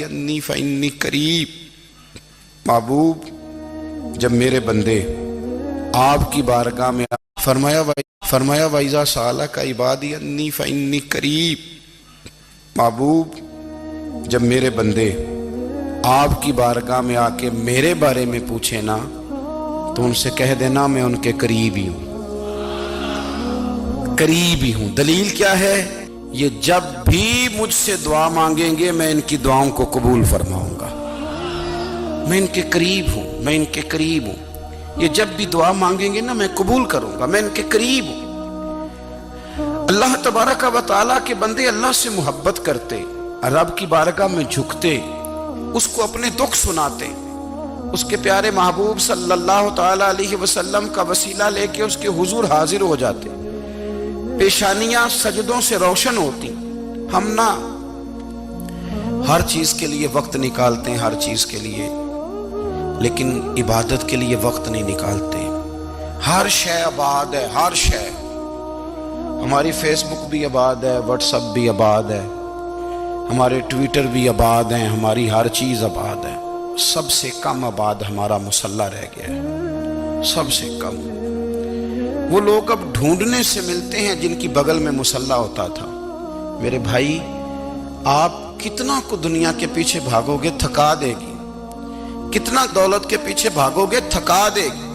انی فإنی قریب۔ محبوب جب میرے بندے آپ کی بارگاہ میں فرمایا وَإِذَا سَأَلَكَ عِبَادِي أَنِّي فَإِنِّي قَرِيبٌ۔ محبوب جب میرے بندے آپ کی بارگاہ میں آ کے میرے بارے میں پوچھے نا تو ان سے کہہ دینا میں ان کے قریب ہی ہوں، قریب ہی ہوں۔ دلیل کیا ہے؟ یہ جب بھی مجھ سے دعا مانگیں گے میں ان کی دعاؤں کو قبول فرماؤں گا، میں ان کے قریب ہوں، میں ان کے قریب ہوں۔ یہ جب بھی دعا مانگیں گے نا میں قبول کروں گا، میں ان کے قریب ہوں۔ اللہ تبارک و تعالیٰ کے بندے اللہ سے محبت کرتے، رب کی بارگاہ میں جھکتے، اس کو اپنے دکھ سناتے، اس کے پیارے محبوب صلی اللہ تعالیٰ علیہ وسلم کا وسیلہ لے کے اس کے حضور حاضر ہو جاتے، پیشانیاں سجدوں سے روشن ہوتی۔ ہم نہ ہر چیز کے لیے وقت نکالتے ہیں، ہر چیز کے لیے، لیکن عبادت کے لیے وقت نہیں نکالتے۔ ہر شے آباد ہے، ہر شے، ہماری فیس بک بھی آباد ہے، واٹس ایپ بھی آباد ہے، ہمارے ٹویٹر بھی آباد ہیں، ہماری ہر چیز آباد ہے۔ سب سے کم آباد ہمارا مصلی رہ گیا ہے، سب سے کم۔ وہ لوگ اب ڈھونڈنے سے ملتے ہیں جن کی بغل میں مصلی ہوتا تھا۔ میرے بھائی آپ کتنا کو دنیا کے پیچھے بھاگو گے تھکا دے گی، کتنا دولت کے پیچھے بھاگو گے تھکا دے گی۔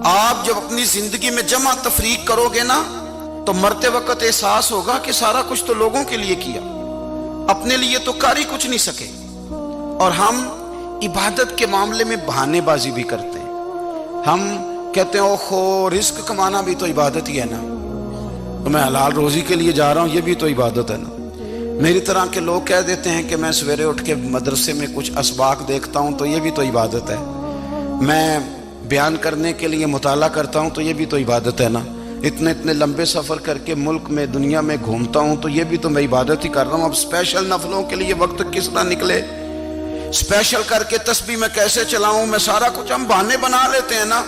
آپ جب اپنی زندگی میں جمع تفریق کرو گے نا تو مرتے وقت احساس ہوگا کہ سارا کچھ تو لوگوں کے لیے کیا، اپنے لیے تو کر ہی کچھ نہیں سکے۔ اور ہم عبادت کے معاملے میں بہانے بازی بھی کرتے ہیں۔ ہم کہتے ہیں اوہو رزق کمانا بھی تو عبادت ہی ہے نا، تو میں حلال روزی کے لیے جا رہا ہوں، یہ بھی تو عبادت ہے نا۔ میری طرح کے لوگ کہہ دیتے ہیں کہ میں سویرے اٹھ کے مدرسے میں کچھ اسباق دیکھتا ہوں تو یہ بھی تو عبادت ہے، میں بیان کرنے کے لیے مطالعہ کرتا ہوں تو یہ بھی تو عبادت ہے نا، اتنے لمبے سفر کر کے ملک میں دنیا میں گھومتا ہوں تو یہ بھی تو میں عبادت ہی کر رہا ہوں۔ اب اسپیشل نفلوں کے لیے وقت کس طرح نکلے، اسپیشل کر کے تسبیح میں کیسے چلاؤں، میں سارا کچھ ہم بہانے بنا لیتے ہیں نا۔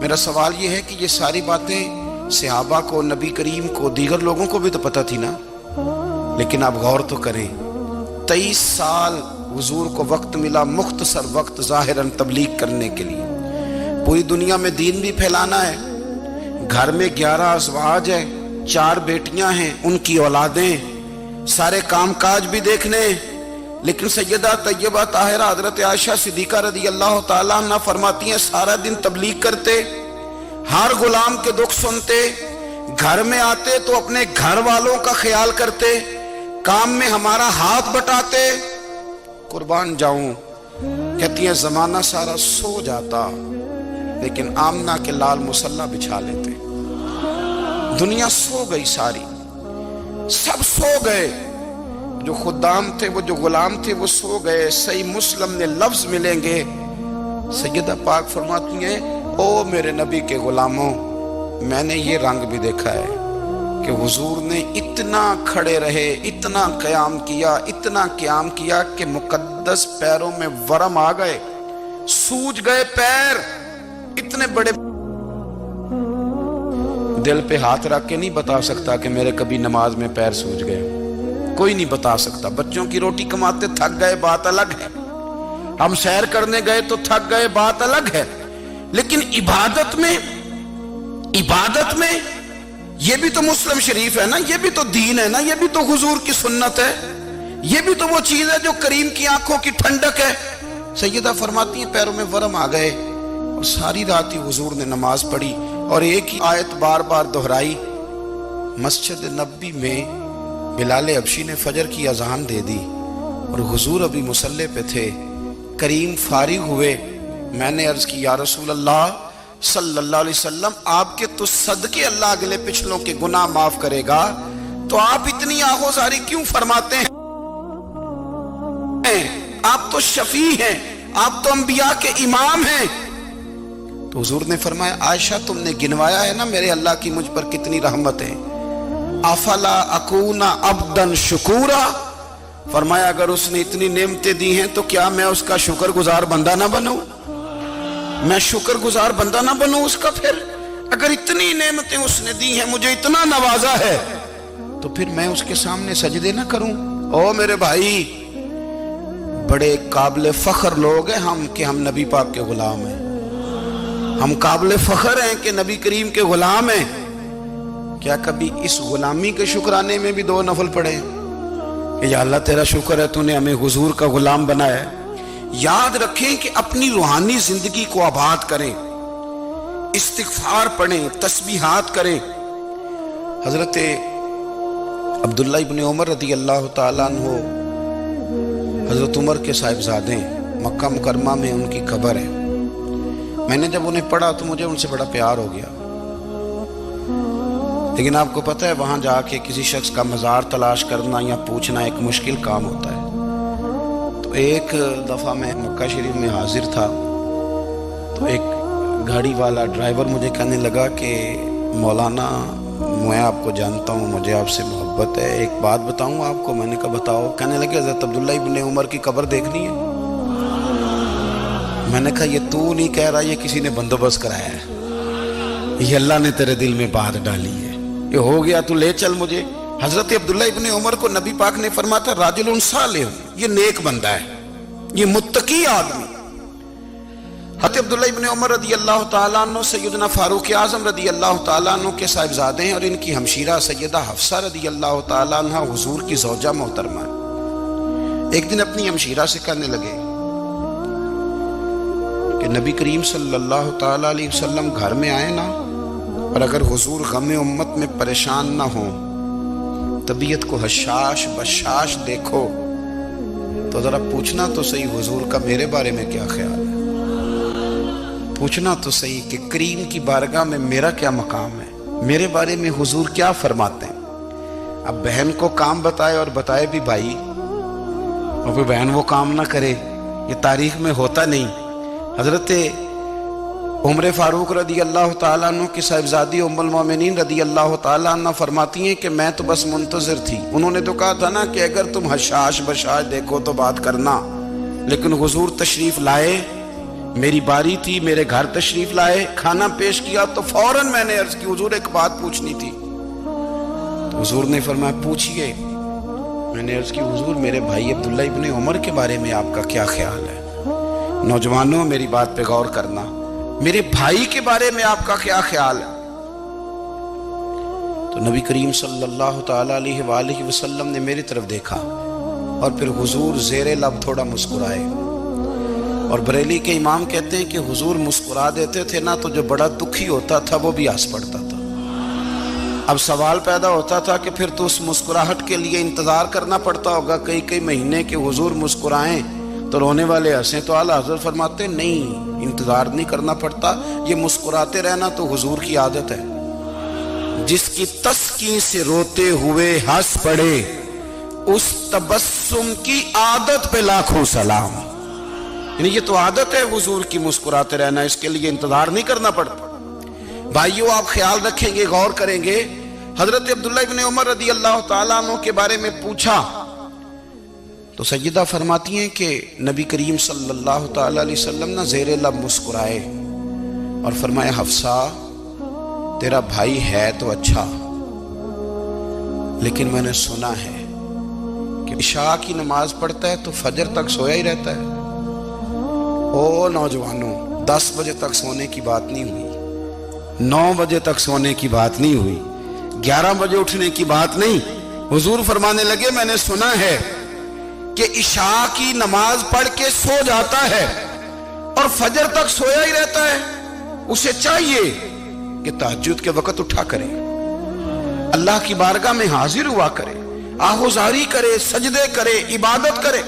میرا سوال یہ ہے کہ یہ ساری باتیں صحابہ کو، نبی کریم کو، دیگر لوگوں کو بھی تو پتہ تھی نا، لیکن آپ غور تو کریں 23 سال حضور کو وقت ملا، مختصر وقت ظاہراً تبلیغ کرنے کے لیے، پوری دنیا میں دین بھی پھیلانا ہے۔ گھر میں 11 ازواج ہیں، 4 بیٹیاں ہیں، ان کی اولادیں، سارے کام کاج بھی دیکھنے، لیکن سیدہ طیبہ طاہرہ حضرت عائشہ صدیقہ رضی اللہ تعالیٰ عنہ فرماتی ہیں سارا دن تبلیغ کرتے، ہر غلام کے دکھ سنتے، گھر میں آتے تو اپنے گھر والوں کا خیال کرتے، کام میں ہمارا ہاتھ بٹاتے۔ قربان جاؤں، کہتی ہیں زمانہ سارا سو جاتا لیکن آمنہ کے لال مصلی بچھا لیتے۔ دنیا سو گئی، ساری سب سو گئے، جو خدام تھے، وہ جو غلام تھے وہ سو گئے۔ صحیح مسلم میں لفظ ملیں گے، سیدہ پاک فرماتی ہیں او میرے نبی کے غلاموں، میں نے یہ رنگ بھی دیکھا ہے کہ حضور نے اتنا کھڑے رہے، اتنا قیام کیا، اتنا قیام کیا کہ مقدس پیروں میں ورم آ گئے، سوج گئے پیر، اتنے بڑے۔ دل پہ ہاتھ رکھ کے نہیں بتا سکتا کہ میرے کبھی نماز میں پیر سوج گئے، کوئی نہیں بتا سکتا۔ بچوں کی روٹی کماتے تھک گئے بات الگ ہے، ہم سیر کرنے گئے تو تھک گئے بات الگ ہے، لیکن عبادت میں یہ بھی تو مسلم شریف ہے نا، یہ بھی تو دین ہے نا، یہ بھی تو حضور کی سنت ہے، یہ بھی تو وہ چیز ہے جو کریم کی آنکھوں کی ٹھنڈک ہے۔ سیدہ فرماتی ہیں پیروں میں ورم آ گئے، اور ساری رات ہی حضور نے نماز پڑھی اور ایک ہی آیت بار بار دہرائی۔ مسجد نبی میں بلال حبشی نے فجر کی اذان دے دی اور حضور ابھی مصلی پہ تھے، کریم فارغ ہوئے، میں نے عرض کی یا رسول اللہ صلی اللہ علیہ وسلم آپ کے تو صدقے اللہ اگلے پچھلوں کے گناہ معاف کرے گا، تو آپ اتنی آہوزاری کیوں فرماتے ہیں؟ آپ تو شفیع ہیں، آپ تو انبیاء کے امام ہیں۔ تو حضور نے فرمایا عائشہ تم نے گنوایا ہے نا میرے اللہ کی مجھ پر کتنی رحمت ہے، افلا اکون عبدا شکورا، فرمایا اگر اس نے اتنی نعمتیں دی ہیں تو کیا میں اس کا شکر گزار بندہ نہ بنوں، میں شکر گزار بندہ نہ بنوں اس کا؟ پھر اگر اتنی نعمتیں اس نے دی ہیں، مجھے اتنا نوازا ہے، تو پھر میں اس کے سامنے سجدے نہ کروں؟ او میرے بھائی، بڑے قابل فخر لوگ ہیں ہم کہ ہم نبی پاک کے غلام ہیں. ہم قابل فخر ہیں کہ نبی کریم کے غلام ہیں. کیا کبھی اس غلامی کے شکرانے میں بھی 2 نفل پڑھے کہ یا اللہ تیرا شکر ہے تو نے ہمیں حضور کا غلام بنایا ہے. یاد رکھیں کہ اپنی روحانی زندگی کو آباد کریں, استغفار پڑھیں, تسبیحات کریں. حضرت عبداللہ ابن عمر رضی اللہ تعالیٰ عنہ حضرت عمر کے صاحبزادے ہیں, مکہ مکرمہ میں ان کی قبر ہے. میں نے جب انہیں پڑھا تو مجھے ان سے بڑا پیار ہو گیا. لیکن آپ کو پتہ ہے وہاں جا کے کسی شخص کا مزار تلاش کرنا یا پوچھنا ایک مشکل کام ہوتا ہے. تو ایک دفعہ میں مکہ شریف میں حاضر تھا تو ایک گاڑی والا ڈرائیور مجھے کہنے لگا کہ مولانا میں آپ کو جانتا ہوں, مجھے آپ سے محبت ہے, ایک بات بتاؤں آپ کو. میں نے کہا بتاؤ. کہنے لگے حضرت عبداللہ ابن عمر کی قبر دیکھنی ہے. میں نے کہا یہ تو نہیں کہہ رہا, یہ کسی نے بندوبست کرایا ہے, یہ اللہ نے تیرے دل میں بات ڈالی ہے, یہ ہو گیا تو لے چل مجھے. حضرت عبداللہ ابن عمر کو نبی پاک نے فرمایا تھا راجل صالح, یہ نیک بندہ ہے, یہ متقی آدمی. حضرت عبداللہ ابن عمر رضی اللہ تعالیٰ عنہ سیدنا فاروق اعظم رضی اللہ تعالیٰ عنہ کے صاحبزادے ہیں اور ان کی ہمشیرہ سیدہ حفصہ رضی اللہ تعالیٰ عنہ حضور کی زوجہ محترمہ. ایک دن اپنی ہمشیرہ سے کہنے لگے کہ نبی کریم صلی اللہ تعالیٰ علیہ وسلم گھر میں آئے نا, اور اگر حضور غم امت میں پریشان نہ ہوں, طبیعت کو حشاش بشاش دیکھو, تو ذرا پوچھنا تو صحیح حضور کا میرے بارے میں کیا خیال ہے. پوچھنا تو صحیح کہ کریم کی بارگاہ میں میرا کیا مقام ہے, میرے بارے میں حضور کیا فرماتے ہیں. اب بہن کو کام بتائے اور بتائے بھی بھائی, اور پھر بہن وہ کام نہ کرے, یہ تاریخ میں ہوتا نہیں. حضرت عمر فاروق رضی اللہ تعالیٰ عنہ کی صاحبزادی ام المومنین رضی اللہ تعالیٰ عنہ فرماتی ہیں کہ میں تو بس منتظر تھی. انہوں نے تو کہا تھا نا کہ اگر تم حشاش بشاش دیکھو تو بات کرنا, لیکن حضور تشریف لائے, میری باری تھی, میرے گھر تشریف لائے, کھانا پیش کیا تو فوراً میں نے عرض کی حضور ایک بات پوچھنی تھی. تو حضور نے فرمایا پوچھئے. میں نے عرض کی حضور میرے بھائی عبداللہ ابن عمر کے بارے میں آپ کا کیا خیال ہے. نوجوانوں میری بات پہ غور کرنا, میرے بھائی کے بارے میں آپ کا کیا خیال ہے. تو نبی کریم صلی اللہ تعالیٰ علیہ وآلہ وسلم نے میری طرف دیکھا اور پھر حضور زیر لب تھوڑا مسکرائے. اور بریلی کے امام کہتے ہیں کہ حضور مسکرا دیتے تھے نا تو جو بڑا دکھی ہوتا تھا وہ بھی ہنس پڑتا تھا. اب سوال پیدا ہوتا تھا کہ پھر تو اس مسکراہٹ کے لیے انتظار کرنا پڑتا ہوگا کئی مہینے کہ حضور مسکرائیں تو رونے والے ہنسیں. تو اعلیٰ حضرت فرماتے نہیں, انتظار نہیں کرنا پڑتا, یہ مسکراتے رہنا تو حضور کی عادت ہے. جس کی تسکین سے روتے ہوئے ہنس پڑے اس تبسم کی عادت پہ لاکھوں سلام. یعنی یہ تو عادت ہے حضور کی مسکراتے رہنا, اس کے لیے انتظار نہیں کرنا پڑتا. بھائیو آپ خیال رکھیں گے, غور کریں گے. حضرت عبداللہ ابن عمر رضی اللہ تعالیٰ عنہ کے بارے میں پوچھا تو سیدہ فرماتی ہیں کہ نبی کریم صلی اللہ تعالیٰ علیہ وسلم نہ زیر لب مسکرائے اور فرمایا حفصہ تیرا بھائی ہے تو اچھا, لیکن میں نے سنا ہے کہ عشاء کی نماز پڑھتا ہے تو فجر تک سویا ہی رہتا ہے. او نوجوانوں, 10 بجے تک سونے کی بات نہیں ہوئی, 9 بجے تک سونے کی بات نہیں ہوئی, 11 بجے اٹھنے کی بات نہیں. حضور فرمانے لگے میں نے سنا ہے کہ عشاء کی نماز پڑھ کے سو جاتا ہے اور فجر تک سویا ہی رہتا ہے. اسے چاہیے کہ تہجد کے وقت اٹھا کرے, اللہ کی بارگاہ میں حاضر ہوا کرے, آہوزاری کرے, سجدے کرے, عبادت کرے.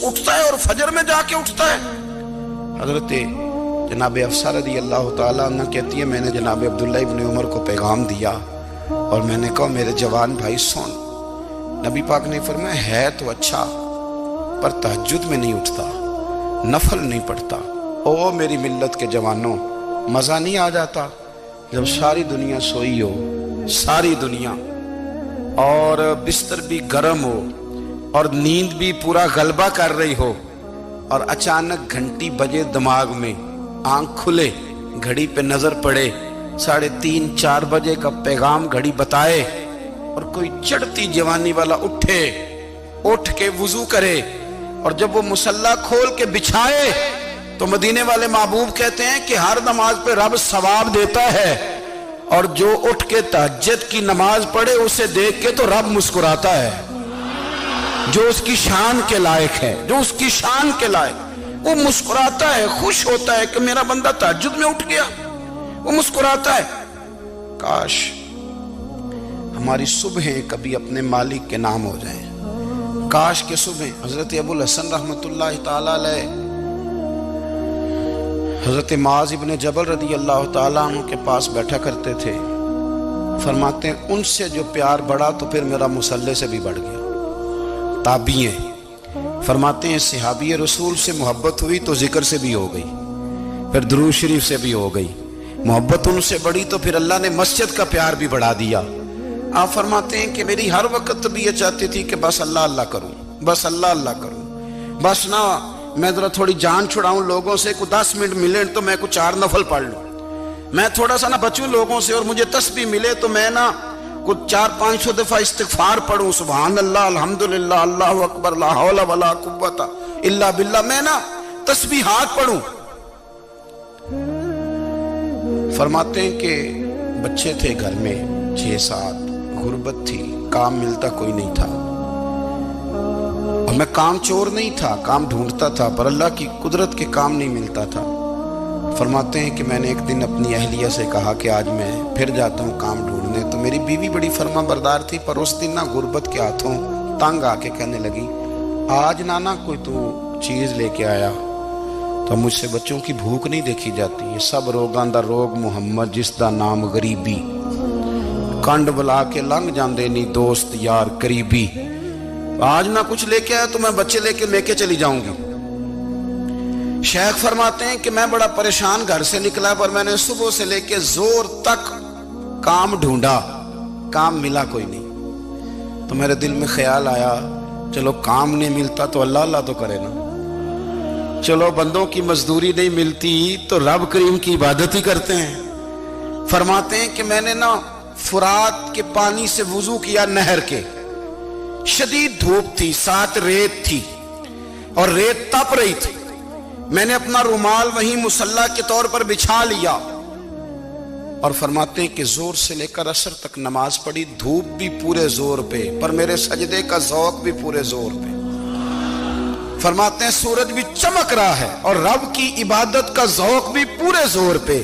اٹھتا ہے اور فجر میں جا کے اٹھتا ہے. حضرت جناب حفصہ رضی اللہ تعالیٰ عنہ کہتی ہے میں نے جناب عبداللہ ابن عمر کو پیغام دیا اور میں نے کہا میرے جوان بھائی سن. نبی پاک نے فرمایا ہے تو اچھا پر تہجد میں نہیں اٹھتا, نفل نہیں پڑھتا. او میری ملت کے جوانوں, مزہ نہیں آ جاتا جب ساری دنیا سوئی ہو, ساری دنیا, اور بستر بھی گرم ہو اور نیند بھی پورا غلبہ کر رہی ہو, اور اچانک گھنٹی بجے دماغ میں, آنکھ کھلے, گھڑی پہ نظر پڑے, 3:30-4 بجے کا پیغام گھڑی بتائے, اور کوئی چڑھتی جوانی والا اٹھے, اٹھ کے وضو کرے اور جب وہ مصلی کھول کے بچھائے تو مدینے والے محبوب کہتے ہیں کہ ہر نماز پہ رب ثواب دیتا ہے، اور جو اٹھ کے تہجد کی نماز پڑھے اسے دیکھ کے تو رب مسکراتا ہے، جو اس کی شان کے لائق ہے، جو اس کی شان کے لائق، وہ مسکراتا ہے، خوش ہوتا ہے کہ میرا بندہ تہجد میں اٹھ گیا، وہ مسکراتا ہے۔ کاش ہماری صبحیں کبھی اپنے مالک کے نام ہو جائیں، کاش کے صبح۔ حضرت ابو الحسن رحمت اللہ تعالیٰ علیہ حضرت معاذ ابن جبل رضی اللہ تعالیٰ عنہ کے پاس بیٹھا کرتے تھے، فرماتے ہیں ان سے جو پیار بڑھا تو پھر میرا مصلی سے بھی بڑھ گیا۔ تابعی ہیں، فرماتے ہیں صحابی رسول سے محبت ہوئی تو ذکر سے بھی ہو گئی، پھر درود شریف سے بھی ہو گئی، محبت ان سے بڑھی تو پھر اللہ نے مسجد کا پیار بھی بڑھا دیا۔ آپ فرماتے ہیں کہ میری ہر وقت طبیعت چاہتی تھی کہ بس اللہ اللہ کروں، بس اللہ اللہ کروں، بس نہ میں ذرا تھوڑی جان چھڑاؤں لوگوں سے، کوئی 10 منٹ ملے تو میں کچھ 4 نفل پڑھ لوں، میں تھوڑا سا نہ بچوں لوگوں سے، اور مجھے تسبیح ملے تو میں نہ کچھ 400-500 دفعہ استغفار پڑھوں، سبحان اللہ، الحمدللہ، اللہ اکبر، لا حول ولا قوت الا باللہ، میں نہ تسبیحات پڑھوں۔ فرماتے ہیں کہ بچے تھے گھر میں 6-7، غربت تھی، کام ملتا کوئی نہیں تھا، اور میں کام چور نہیں تھا، کام ڈھونڈتا تھا، پر اللہ کی قدرت کے کام نہیں ملتا تھا۔ فرماتے ہیں کہ میں نے ایک دن اپنی اہلیہ سے کہا کہ آج میں پھر جاتا ہوں کام ڈھونڈنے، تو میری بیوی بڑی فرما بردار تھی، پر اس دن نہ غربت کے ہاتھوں تنگ آ کے کہنے لگی آج نانا کوئی تو چیز لے کے آیا، تو مجھ سے بچوں کی بھوک نہیں دیکھی جاتی، یہ سب روگاں دا روگ محمد جس دا نام غریبی، کنڈ بلا کے لنگ جاندے نہیں دوست یار قریبی، آج نہ کچھ لے کے آیا تو میں بچے لے کے چلی جاؤں گی۔ شیخ فرماتے ہیں کہ میں بڑا پریشان گھر سے نکلا، پر میں نے صبح سے لے کے زور تک کام ڈھونڈا، کام ملا کوئی نہیں، تو میرے دل میں خیال آیا چلو کام نہیں ملتا تو اللہ اللہ تو کرے نا، چلو بندوں کی مزدوری نہیں ملتی تو رب کریم کی عبادت ہی کرتے ہیں۔ فرماتے ہیں کہ میں نے نا فرات کے پانی سے وضو کیا، نہر کے، شدید دھوپ تھی، ساتھ ریت تھی اور ریت تپ رہی تھی، میں نے اپنا رومال وہیں مصلی کے طور پر بچھا لیا، اور فرماتے ہیں کہ زور سے لے کر عصر تک نماز پڑھی، دھوپ بھی پورے زور پہ، پر میرے سجدے کا ذوق بھی پورے زور پہ۔ فرماتے ہیں سورج بھی چمک رہا ہے اور رب کی عبادت کا ذوق بھی پورے زور پہ،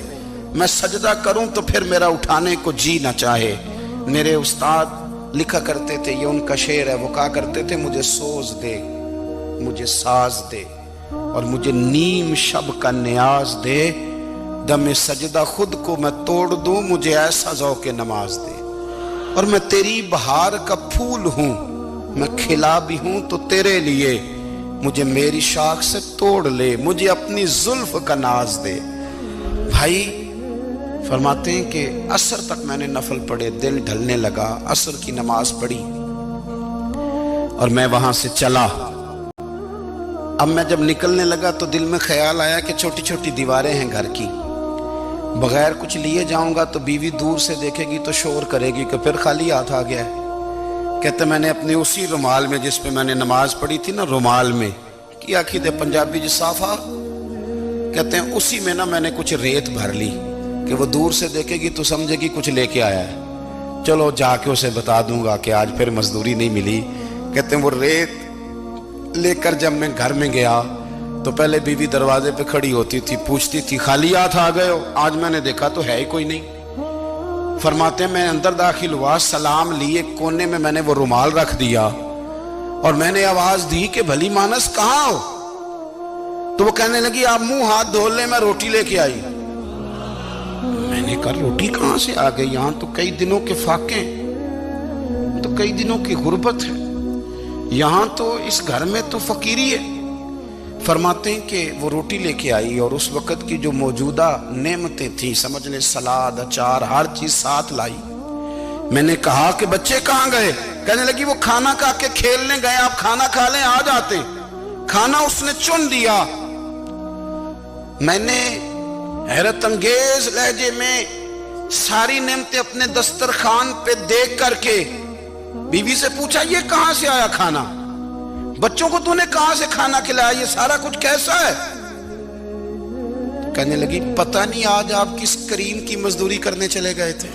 میں سجدہ کروں تو پھر میرا اٹھانے کو جی نہ چاہے۔ میرے استاد لکھا کرتے تھے، یہ ان کا شعر ہے، وہ کہا کرتے تھے مجھے سوز دے، مجھے ساز دے، اور مجھے نیم شب کا نیاز دے، دم سجدہ خود کو میں توڑ دوں، مجھے ایسا ذوق نماز دے، اور میں تیری بہار کا پھول ہوں، میں کھلا بھی ہوں تو تیرے لیے، مجھے میری شاخ سے توڑ لے، مجھے اپنی زلف کا ناز دے۔ بھائی فرماتے ہیں کہ عصر تک میں نے نفل پڑھے، دل ڈھلنے لگا، عصر کی نماز پڑھی اور میں وہاں سے چلا۔ اب میں جب نکلنے لگا تو دل میں خیال آیا کہ چھوٹی چھوٹی دیواریں ہیں گھر کی، بغیر کچھ لیے جاؤں گا تو بیوی دور سے دیکھے گی تو شور کرے گی کہ پھر خالی ہاتھ آ گیا ہے۔ کہتے میں نے اپنے اسی رومال میں جس پہ میں نے نماز پڑھی تھی نا، رومال میں کی آخی دے پنجابی جسافہ، کہتے ہیں اسی میں نا میں نے کچھ ریت بھر لی کہ وہ دور سے دیکھے گی تو سمجھے گی کچھ لے کے آیا ہے، چلو جا کے اسے بتا دوں گا کہ آج پھر مزدوری نہیں ملی۔ کہتے ہیں وہ ریت لے کر جب میں گھر میں گیا تو پہلے بیوی دروازے پہ کھڑی ہوتی تھی، پوچھتی تھی خالی ہاتھ آ گئے ہو؟ آج میں نے دیکھا تو ہے ہی کوئی نہیں۔ فرماتے ہیں میں اندر داخل ہوا، سلام لیے، کونے میں میں نے وہ رومال رکھ دیا اور میں نے آواز دی کہ بھلی مانس کہاں ہو؟ تو وہ کہنے لگی آپ منہ ہاتھ دھو لیں، میں روٹی لے کے آئی۔ میں نے کہا روٹی کہاں سے آ گئی؟ یہاں تو کئی دنوں کے فاقے، تو کئی دنوں کی غربت ہے، یہاں تو اس گھر میں تو فقیری ہے۔ فرماتے ہیں کہ وہ روٹی لے کے آئی اور اس وقت کی جو موجودہ نعمتیں تھیں، سمجھ لیں سلاد، اچار، ہر چیز ساتھ لائی۔ میں نے کہا کہ بچے کہاں گئے؟ کہنے لگی وہ کھانا کھا کے کھیلنے گئے، آپ کھانا کھا لیں آ جاتے۔ کھانا اس نے چن دیا۔ میں نے حیرت انگیز لہجے میں ساری نعمتیں اپنے دسترخوان پہ دیکھ کر کے بیوی سے پوچھا یہ کہاں سے آیا کھانا؟ بچوں کو تو نے کہاں سے کھانا کھلایا؟ یہ سارا کچھ کیسا ہے؟ کہنے لگی پتہ نہیں آج آپ کس کریم کی مزدوری کرنے چلے گئے تھے،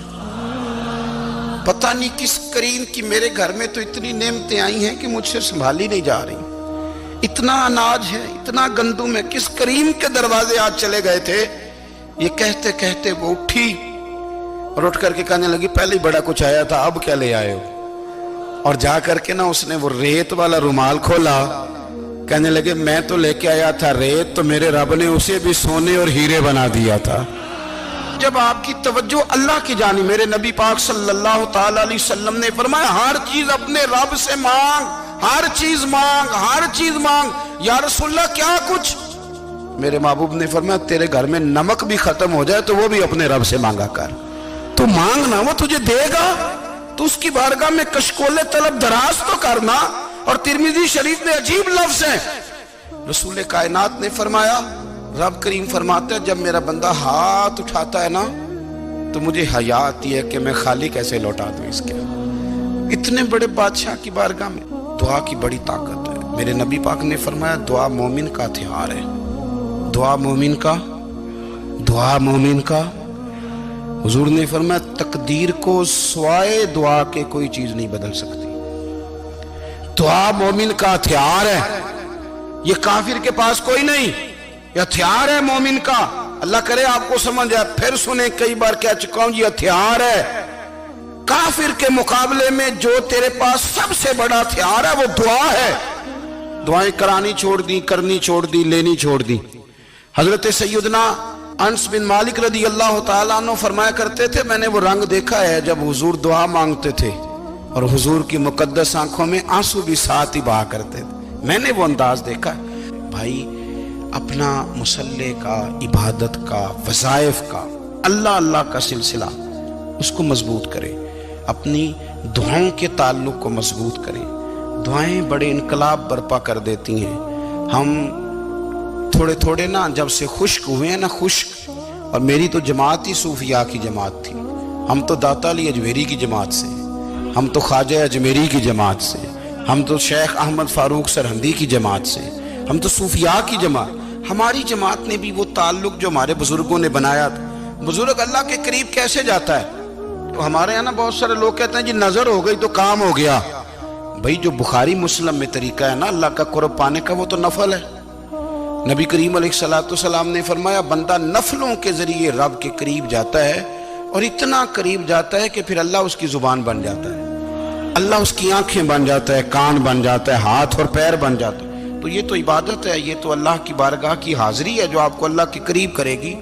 پتہ نہیں کس کریم کی، میرے گھر میں تو اتنی نعمتیں آئی ہیں کہ مجھ سے سنبھالی نہیں جا رہی، اتنا اناج ہے، اتنا گندم ہے، کس کریم کے دروازے آج چلے گئے تھے؟ یہ کہتے کہتے وہ اٹھی اور اٹھ کر کے کہنے لگی پہلے ہی بڑا کچھ آیا تھا، اب کیا لے آئے ہو؟ اور جا کر کے نا اس نے وہ ریت والا رومال کھولا، کہنے لگے میں تو لے کے آیا تھا ریت، تو میرے رب نے اسے بھی سونے اور ہیرے بنا دیا تھا۔ جب آپ کی توجہ اللہ کی جانب، میرے نبی پاک صلی اللہ تعالی علیہ وسلم نے فرمایا ہر چیز اپنے رب سے مانگ، ہر چیز مانگ، ہر چیز مانگ۔ یا رسول اللہ کیا کچھ؟ میرے محبوب نے فرمایا تیرے گھر میں نمک بھی ختم ہو جائے تو وہ بھی اپنے رب سے مانگا کر، تو مانگنا وہ تجھے دے گا، تو اس کی بارگاہ میں کشکول طلب دراز تو کرنا۔ اور ترمذی شریف میں عجیب لفظ ہے، رسول کائنات نے فرمایا، رب کریم فرماتا ہے جب میرا بندہ ہاتھ اٹھاتا ہے نا تو مجھے حیا آتی ہے کہ میں خالی کیسے لوٹا دوں اس کے۔ اتنے بڑے بادشاہ کی بارگاہ میں دعا کی بڑی طاقت ہے۔ میرے نبی پاک نے فرمایا دعا مومن کا ہتھیار ہے، دعا مومن کا، دعا مومن کا۔ حضور نے فرمایا تقدیر کو سوائے دعا کے کوئی چیز نہیں بدل سکتی۔ دعا مومن کا ہتھیار ہے، یہ کافر کے پاس کوئی نہیں، یہ ہتھیار ہے مومن کا۔ اللہ کرے آپ کو سمجھ آئے، پھر سنیں، کئی بار کہہ چکا ہوں یہ ہتھیار ہے۔ کافر کے مقابلے میں جو تیرے پاس سب سے بڑا ہتھیار ہے وہ دعا ہے۔ دعائیں کرانی چھوڑ دی، کرنی چھوڑ دی، لینی چھوڑ دی۔ حضرت سیدنا انس بن مالک رضی اللہ تعالیٰ عنہ فرمایا کرتے تھے میں نے وہ رنگ دیکھا ہے جب حضور دعا مانگتے تھے اور حضور کی مقدس آنکھوں میں آنسو بھی ساتھ ہی بہا کرتے تھے، میں نے وہ انداز دیکھا ہے۔ بھائی اپنا مصلی کا، عبادت کا، وظائف کا، اللہ اللہ کا سلسلہ اس کو مضبوط کریں، اپنی دعاؤں کے تعلق کو مضبوط کریں۔ دعائیں بڑے انقلاب برپا کر دیتی ہیں۔ ہم تھوڑے تھوڑے نا جب سے خشک ہوئے ہیں نا، خشک، اور میری تو جماعت ہی صوفیاء کی جماعت تھی، ہم تو داتا علی اجمیری کی جماعت سے، ہم تو خواجہ اجمیری کی جماعت سے، ہم تو شیخ احمد فاروق سرہندی کی جماعت سے، ہم تو صوفیاء کی جماعت۔ ہماری جماعت نے بھی وہ تعلق جو ہمارے بزرگوں نے بنایا تھا۔ بزرگ اللہ کے قریب کیسے جاتا ہے؟ تو ہمارے یہاں نا بہت سارے لوگ کہتے ہیں جی نظر ہو گئی تو کام ہو گیا۔ بھائی جو بخاری مسلم میں طریقہ ہے نا اللہ کا قرب پانے کا وہ تو نفل ہے۔ نبی کریم علیہ السلام نے فرمایا بندہ نفلوں کے ذریعے رب کے قریب جاتا ہے، اور اتنا قریب جاتا ہے کہ پھر اللہ اس کی زبان بن جاتا ہے، اللہ اس کی آنکھیں بن جاتا ہے، کان بن جاتا ہے، ہاتھ اور پیر بن جاتا ہے۔ تو یہ تو عبادت ہے، یہ تو اللہ کی بارگاہ کی حاضری ہے جو آپ کو اللہ کے قریب کرے گی۔